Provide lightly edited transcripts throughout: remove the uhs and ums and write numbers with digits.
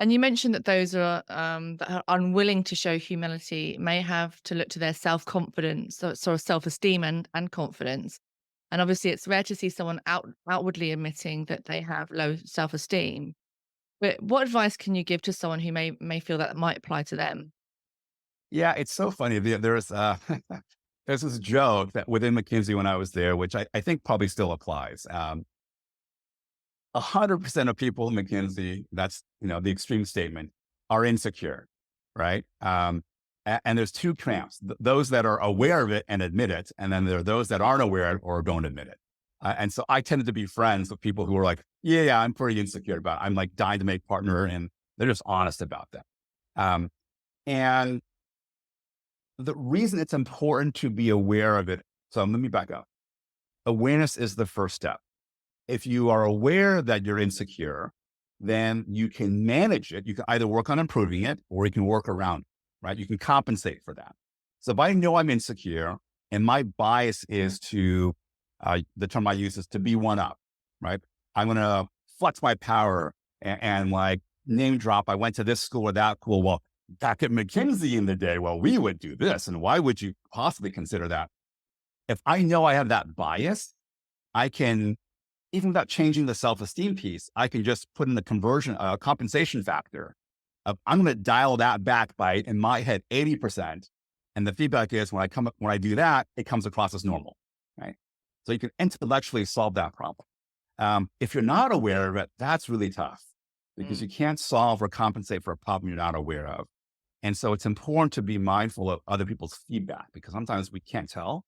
And you mentioned that those that are unwilling to show humility may have to look to their self-confidence, so sort of self-esteem and confidence. And obviously, it's rare to see someone outwardly admitting that they have low self-esteem. But what advice can you give to someone who may feel that might apply to them? Yeah, it's so funny. There's there's this joke that within McKinsey when I was there, which I think probably still applies. 100% of people in McKinsey, that's the extreme statement, are insecure, right? And there's two camps: those that are aware of it and admit it, and then there are those that aren't aware or don't admit it. And so I tended to be friends with people who are like, yeah, I'm pretty insecure about it. I'm like dying to make partner, and they're just honest about that. Um, and the reason it's important to be aware of it. So let me back up. Awareness is the first step. If you are aware that you're insecure, then you can manage it. You can either work on improving it or you can work around it, right? You can compensate for that. So if I know I'm insecure and my bias is to, the term I use is to be one up, right? I'm going to flex my power and like name drop. I went to this school or that school. Well, back at McKinsey in the day, well, we would do this. And why would you possibly consider that? If I know I have that bias, I can, even without changing the self-esteem piece, I can just put in the conversion, compensation factor of I'm going to dial that back by, in my head, 80%. And the feedback is when I do that, it comes across as normal, right? So you can intellectually solve that problem. If you're not aware of it, that's really tough because Mm. you can't solve or compensate for a problem you're not aware of. And so it's important to be mindful of other people's feedback because sometimes we can't tell.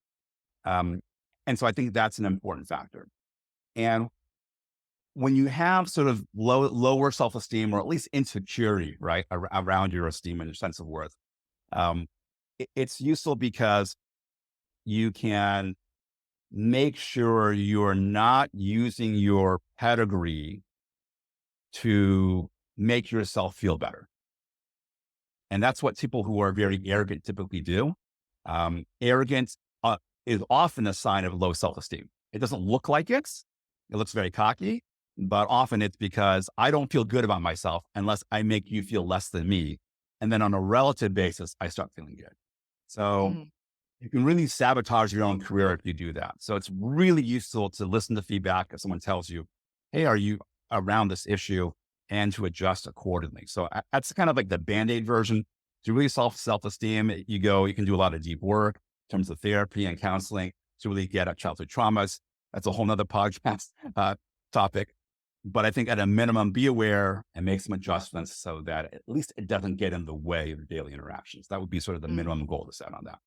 Um, and so I think that's an important factor. And when you have sort of lower self-esteem or at least insecurity, right, around your esteem and your sense of worth, um, it's useful because you can make sure you're not using your pedigree to make yourself feel better. And that's what people who are very arrogant typically do. Arrogance is often a sign of low self-esteem. It doesn't look like it looks very cocky, but often it's because I don't feel good about myself unless I make you feel less than me. And then on a relative basis, I start feeling good. So Mm. you can really sabotage your own career if you do that. So it's really useful to listen to feedback if someone tells you, hey, are you around this issue? And to adjust accordingly. So that's kind of like the band-aid version. To really solve self-esteem, you can do a lot of deep work in terms of therapy and counseling to really get at childhood traumas. That's a whole nother podcast topic. But I think at a minimum, be aware and make some adjustments so that at least it doesn't get in the way of your daily interactions. That would be sort of the Mm. minimum goal to set on that.